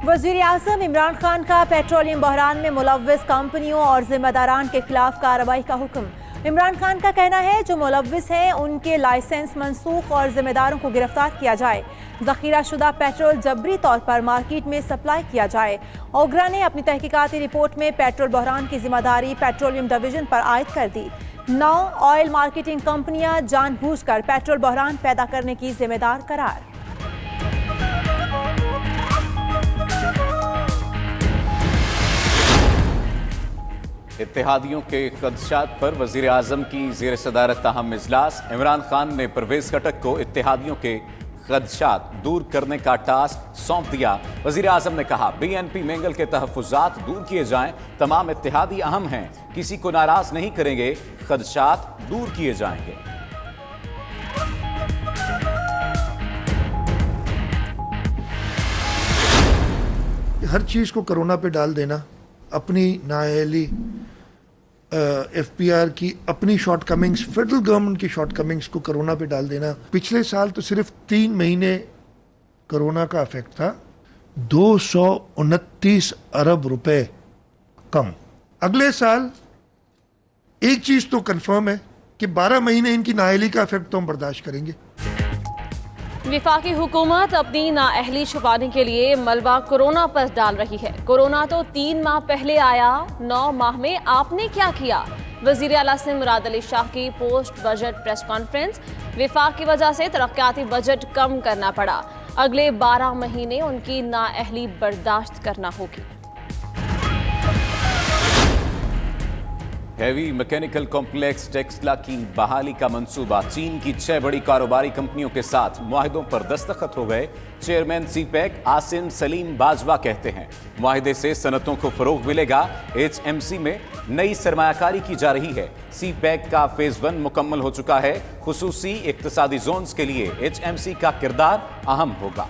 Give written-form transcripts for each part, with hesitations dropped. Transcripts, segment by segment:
वज़ीर आज़म इमरान खान का पेट्रोलियम बहरान में मुलव्विस कंपनियों और जिम्मेदारान के खिलाफ कार्रवाई का हुक्म। इमरान खान का कहना है जो मुलव्विस हैं उनके लाइसेंस मनसूख और जिम्मेदारों को गिरफ्तार किया जाए। ज़ख़ीरा शुदा पेट्रोल जबरी तौर पर मार्केट में सप्लाई किया जाए। ओगरा ने अपनी तहकीकाती रिपोर्ट में पेट्रोल बहरान की जिम्मेदारी पेट्रोलियम डिवीजन पर आयद कर दी। 9 ऑयल मार्केटिंग कंपनियां जानबूझकर पेट्रोल बहरान पैदा करने की जिम्मेदार करार। इत्तेहादियों के खदशात पर वज़ीर आज़म की ज़ेर सदारत अहम इजलास। इमरान खान ने परवेज़ खटक को इत्तेहादियों के खदशात दूर करने का टास्क सौंप दिया। वज़ीर आज़म ने कहा BNP मैंगल के तहफ़्फ़ुज़ात दूर किए जाएं। तमाम इत्तेहादी अहम हैं, किसी को नाराज़ नहीं करेंगे, खदशात दूर किए जाएंगे। हर चीज़ को कोरोना पे डाल देना, अपनी नाअहली FPR की अपनी शॉर्ट कमिंग्स, फेडरल गवर्नमेंट की शॉर्ट कमिंग्स को कोरोना पे डाल देना। पिछले साल तो सिर्फ 3 महीने कोरोना का इफेक्ट था, 229 अरब रुपए कम। अगले साल एक चीज तो कंफर्म है कि 12 महीने इनकी नाअहली का इफेक्ट तो हम बर्दाश्त करेंगे। वफाकी हुकूमत अपनी नाअहली छुपाने के लिए मलबा कोरोना पर डाल रही है। कोरोना तो 3 माह पहले आया, 9 माह में आपने क्या किया? वज़ीर आला से मुराद अली शाह की पोस्ट बजट प्रेस कॉन्फ्रेंस। वफाक की वजह से तरक्याती बजट कम करना पड़ा, अगले 12 महीने उनकी नाअहली बर्दाश्त करना होगी। हैवी मैकेनिकल कॉम्प्लेक्स टेक्सला की बहाली का मंसूबा। चीन की 6 बड़ी कारोबारी कंपनियों के साथ मुआहिदों पर दस्तखत हो गए। चेयरमैन CPEC आसिम सलीम बाजवा कहते हैं मुआहिदे से सनतों को फरोग मिलेगा। HMC में नई सरमायाकारी की जा रही है। CPEC का फेज 1 मुकम्मल हो चुका है। खुसूसी इक्तिसादी जोन्स के लिए HMC का किरदार अहम होगा।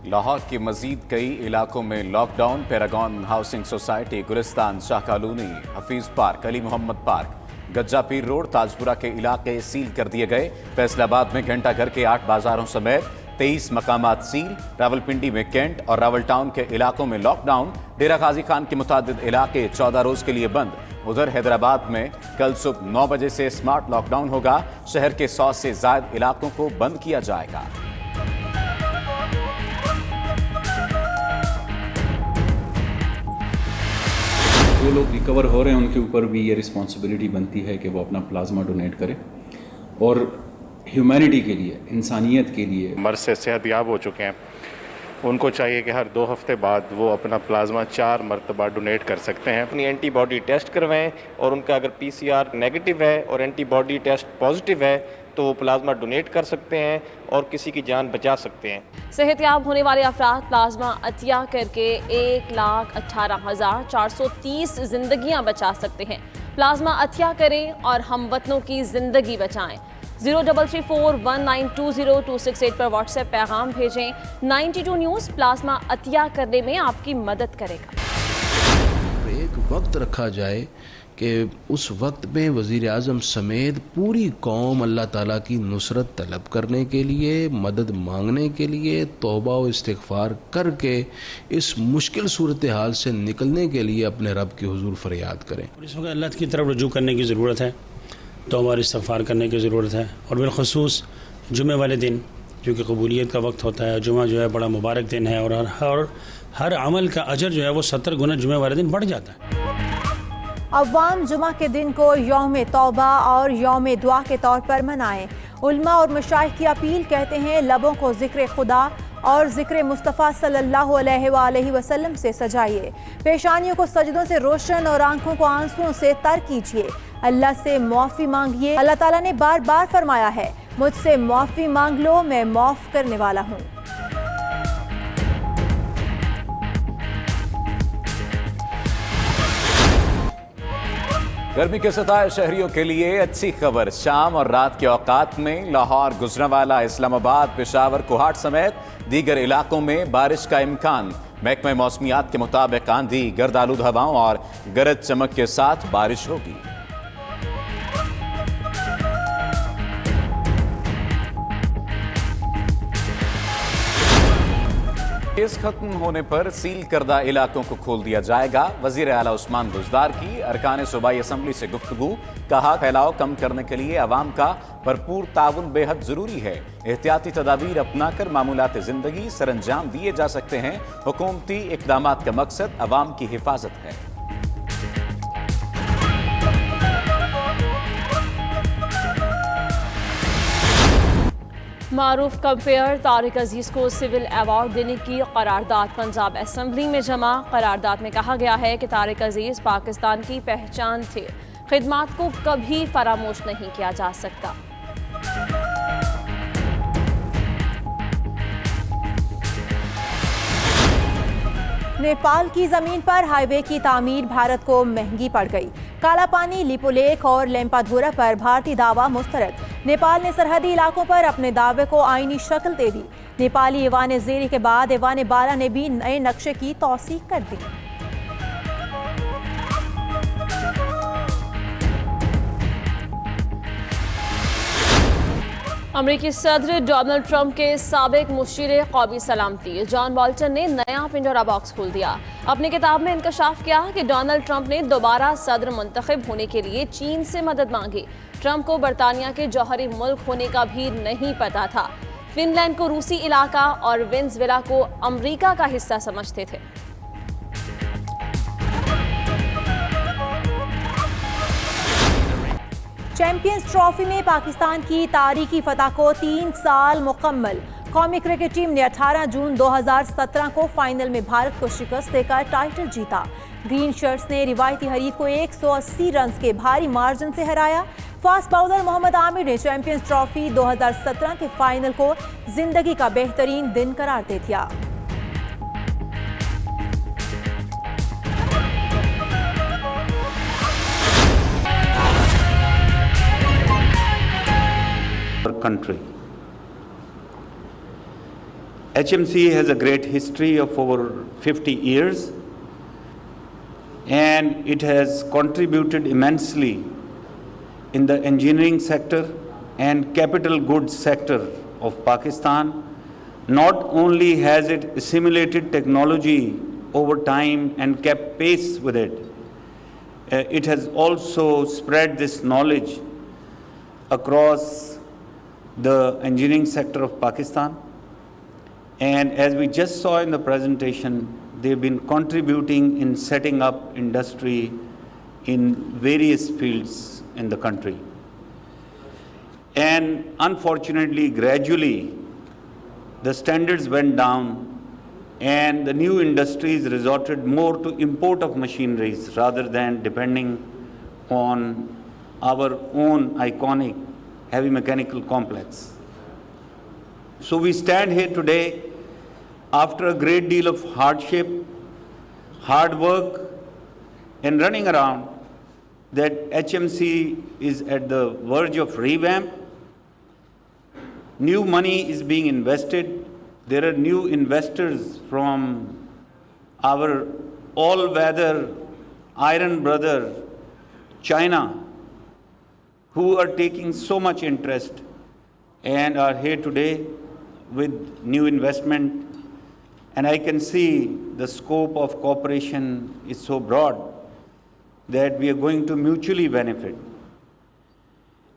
लाहौर के मजीद कई इलाकों में lockdown. Paragon housing society, Gulistan, Shah colony, Hafeez park, Ali Mohammad park, Gajja Peer road, Tajpura के इलाके सील कर दिए गए। फैसलाबाद में घंटा घर के 8 बाजारों समेत 23 मकामात सील। रावलपिंडी में कैंट और रावल टाउन के इलाकों में लॉकडाउन। डेरा गाजी खान के मुतादिद इलाके 14 रोज के लिए बंद। उधर हैदराबाद में कल सुबह 9 बजे से स्मार्ट लॉकडाउन होगा। शहर के 100 से ज्यादा इलाकों को बंद किया जाएगा। जो लोग रिकवर हो रहे हैं उनके ऊपर भी ये रिस्पॉन्सिबिलिटी बनती है कि वो अपना प्लाज्मा डोनेट करें और ह्यूमैनिटी के लिए, इंसानियत के लिए। मर्ज से सेहतयाब हो चुके हैं, उनको चाहिए कि हर 2 हफ्ते बाद वो अपना प्लाज्मा 4 मरतबा डोनेट कर सकते हैं। अपनी एंटीबॉडी टेस्ट करवाएं और उनका अगर PCR नेगेटिव है और एंटीबॉडी टेस्ट पॉजिटिव है तो वो प्लाज्मा डोनेट कर सकते हैं और किसी की जान बचा सकते हैं। सेहतयाब होने वाले अफराद प्लाज्मा अतिया करके 1,18,430 जिंदगियां बचा सकते हैं। प्लाज्मा अतिया करें और हमवतनों की जिंदगी बचाएं। 0344192026 पर व्हाट्सएप पैगाम भेजें। 92 न्यूज़ प्लाज्मा अतिया करने में आपकी मदद करेगा। एक वक्त रखा जाए कि उस वक्त में वज़ीर आज़म समेत पूरी कौम अल्लाह ताला की नुसरत तलब करने के लिए, मदद मांगने के लिए, तौबा व इस्तिग़फ़ार करके इस मुश्किल सूरत हाल से निकलने के लिए अपने रब की हुजूर फरियाद करें। इस वक्त अल्लाह की तरफ रुजू करने की ज़रूरत है, तौबा और इस्तिग़फ़ार करने की ज़रूरत है। और बिलख़ुसूस जुमे वाले दिन जो कि कबूलियत का वक्त होता है, जुमा जो है बड़ा मुबारक दिन है और हर अमल का अजर जो है वो 70 गुना जुमे वाले दिन बढ़ जाता है। अव्वाम जुमा के दिन को यौम तौबा और यौम दुआ के तौर पर मनाएं। उलमा और मशाइख की अपील, कहते हैं लबों को ज़िक्र खुदा और ज़िक्र मुस्तफ़ा सल्लल्लाहु अलैहि वसल्लम से सजाइए। पेशानियों को सजदों से रोशन और आंखों को आंसुओं से तर कीजिए। अल्लाह से मुआफ़ी मांगिए। अल्लाह ताला ने बार बार फरमाया है, मुझसे मुआफ़ी मांग लो, मैं मुआफ़ करने वाला हूँ। गर्मी के सताए शहरियों के लिए अच्छी खबर। शाम और रात के औकात में लाहौर, गुजरांवाला, इस्लामाबाद, पेशावर, कोहाट समेत दीगर इलाकों में बारिश का इम्कान। महकमा मौसमियात के मुताबिक आंधी, गर्द आलूद हवाओं और गरज चमक के साथ बारिश होगी। केस खत्म होने पर सील करदा इलाकों को खोल दिया जाएगा। वजीर आला उस्मान बुजदार की अरकान सूबाई असम्बली से गुफ्तगू। कहा, फैलाव कम करने के लिए अवाम का भरपूर ताउन बेहद जरूरी है। एहतियाती तदाबीर अपनाकर मामूलात जिंदगी सरंजाम दिए जा सकते हैं। हुकूमती इकदामात का मकसद अवाम की हिफाजत है। मारूफ कंपेयर तारिक अजीज को सिविल अवार्ड देने की करारदाद पंजाब असम्बली में जमा। करारदाद में कहा गया है कि तारिक अजीज पाकिस्तान की पहचान थे। खिदमात को कभी फरामोश नहीं किया जा सकता। नेपाल की जमीन पर हाईवे की तामीर भारत को महंगी पड़ गई। काला पानी, लिपुलेख और लेम्पाधुरा पर भारतीय दावा मुस्तरद। नेपाल ने सरहदी इलाकों पर अपने दावे को आईनी शक्ल दे दी। नेपाली ईवान ज़ेरी के बाद ईवान बाला ने भी नए नक्शे की तौसीक कर दी। अमरीकी सदर डोनाल्ड ट्रंप के साबिक मुशीर कौमी सलामती जॉन बोल्टन ने नया पिंजरा बॉक्स खोल दिया। अपनी किताब में इंकशाफ किया कि डोनाल्ड ट्रंप ने दोबारा सदर मुंतखब होने के लिए चीन से मदद मांगी। ट्रंप को बरतानिया के जौहरी मुल्क होने का भी नहीं पता था। फिनलैंड को रूसी इलाका और वेनेजुएला को अमरीका का हिस्सा समझते थे। चैंपियंस ट्रॉफी में पाकिस्तान की तारीखी फतह को 3 साल मुकम्मल। कौमी क्रिकेट टीम ने 18 जून 2017 को फाइनल में भारत को शिकस्त देकर टाइटल जीता। ग्रीन शर्ट्स ने रिवायती हरीफ को 180 रन के भारी मार्जिन से हराया। फास्ट बाउलर मोहम्मद आमिर ने चैंपियंस ट्रॉफी 2017 के फाइनल को जिंदगी का बेहतरीन दिन करार दे दिया। Country. HMC has a great history of over 50 years, and it has contributed immensely in the engineering sector and capital goods sector of Pakistan. Not only has it assimilated technology over time and kept pace with it, it has also spread this knowledge across the engineering sector of Pakistan. And as we just saw in the presentation, they've been contributing in setting up industry in various fields in the country. And unfortunately, gradually, the standards went down and the new industries resorted more to import of machineries rather than depending on our own iconic heavy mechanical complex. So we stand here today after a great deal of hardship, hard work, and running around, that HMC is at the verge of revamp. New money is being invested. There are new investors from our all-weather iron brother, China, who are taking so much interest and are here today with new investment. And I can see the scope of cooperation is so broad that we are going to mutually benefit.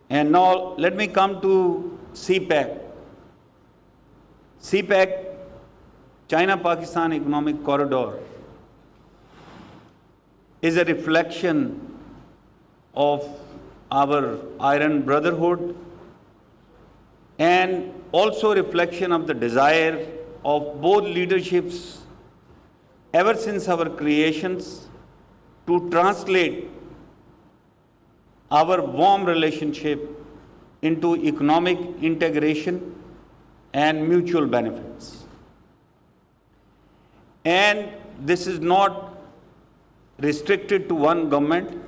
And now let me come to CPEC. CPEC, China-Pakistan Economic Corridor, is a reflection of our iron brotherhood and also a reflection of the desire of both leaderships ever since our creations to translate our warm relationship into economic integration and mutual benefits. And this is not restricted to one government.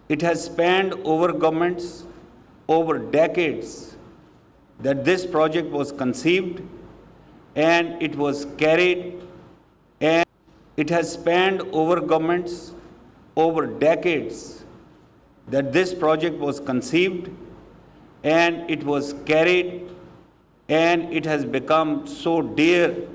It has spanned over governments, over decades, that this project was conceived and it was carried, and it has spanned over governments, over decades, that this project was conceived and it was carried, and it has become so dear